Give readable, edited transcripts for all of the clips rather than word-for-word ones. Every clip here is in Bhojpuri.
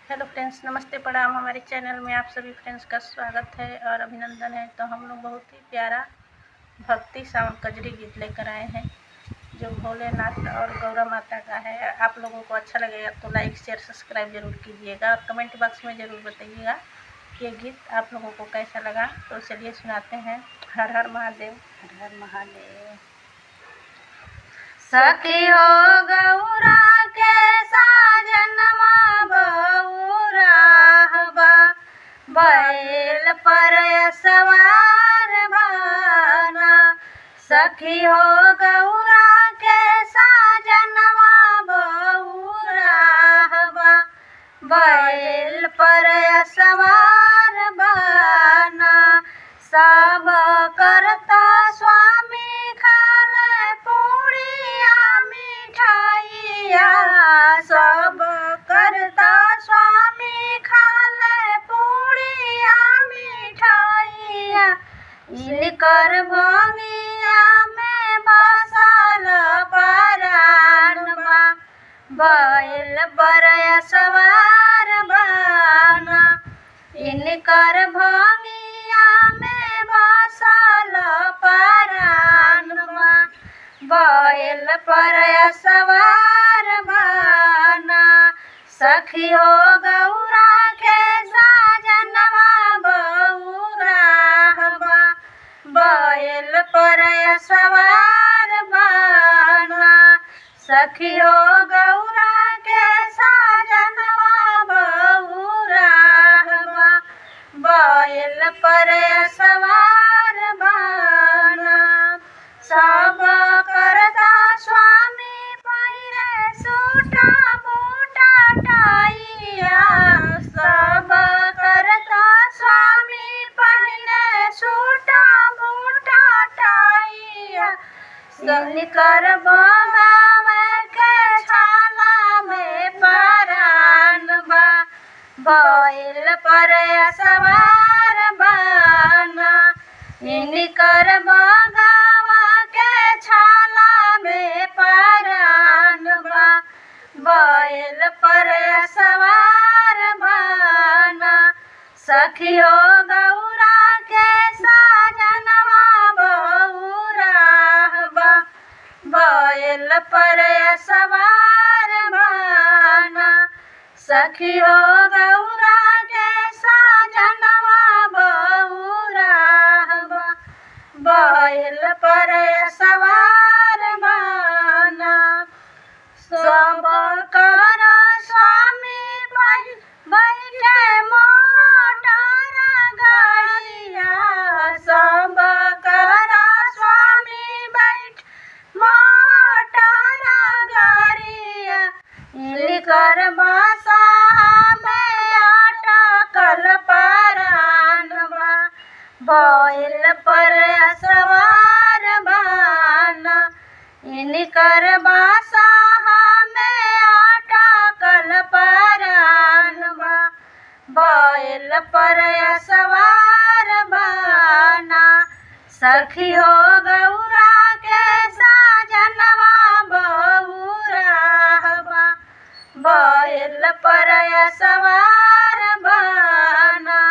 हेलो फ्रेंड्स, नमस्ते प्रणाम। हमारे चैनल में आप सभी फ्रेंड्स का स्वागत है और अभिनंदन है। तो हम लोग बहुत ही प्यारा भक्ति साउंड कजरी गीत लेकर आए हैं जो भोलेनाथ और गौरा माता का है। आप लोगों को अच्छा लगेगा तो लाइक शेयर सब्सक्राइब जरूर कीजिएगा और कमेंट बॉक्स में ज़रूर बताइएगा कि ये गीत आप लोगों को कैसा लगा। तो चलिए सुनाते हैं। हर हर महादेव, हर हर महादेव। सखी हो गौरा के साजनवा बउरा बा, बैल पर सवार बाना। सखी हो गौरा के साजनवा बउरा बा, बैल पर सवार बाना। सब करता स्वामी खाले पूड़िया मिठाइया, सब करता स्वामी खाले पूड़िया मिठाइया। इनकर भंगिया में बसल परानवा, बैल पर सवार बाना। इनकर भंगिया में बसल परानवा, बैल पर सवार बाना। सखी हो गौरा के साजनवा बउरा बा, बैल पर सवार बाना। सखी हो गौरा के साजनवा बउरा बा, बैल पर सवार बाना। सब करता स्वामी पहिरे सूटा बूटा टाइया, सब करता स्वामी पहिरे सूटा बूटा टाइया। इनकर बंगावे के छाला में परानवा, बैल पर सवार बाना। इनकर बंगावा के छाला में परानवा, बैल पर सवार बाना। सखी हो गौरा के साजनवा बउरा बा, बैल पर सवार बाना। सखी हो गौरा के साजनवा बउरा बा, बैल पर सवार बाना। सब कर स्वामी बैठे मोटर गाड़िया, सब कर स्वामी बैठ मोटर गाड़िया। इनकर बासा में अटकल परानवा, बैल पर सवार बाना। इनकर बासा में अटकल परानवा, बैल पर सवार बाना। सखी हो गौरा के साजनवा बउरा बा, बैल पर सवार बाना।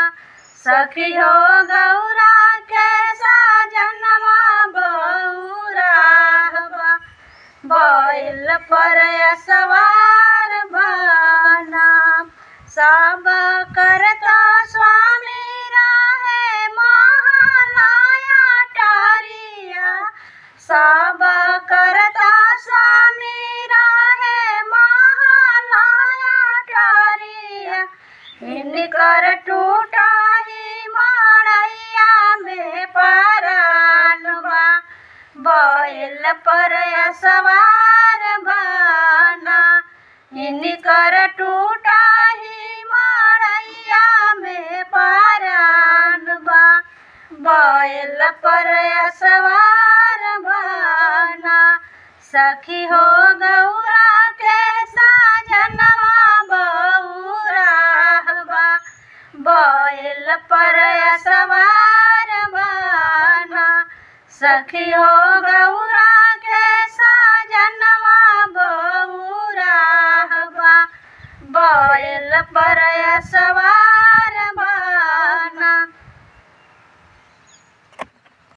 सखी हो गौरा के साजनवा बउरा बा, बैल पर सवार बाना। सब करता स्वामी रहे महालया टारिया, सब करता स्वामी रहे महालया टारिया। इनकर टूटा ही मड़ैया में परानवा, बैल पर सवार बाना। इनकर टूटा ही मड़ैया में परानवा, बैल पर सवार बाना। सखी हो गौरा के साजनवा बउरा बा, बैल पर सवार बाना। सखी हो गौरा के साजनवा बउरा बैल परया सवा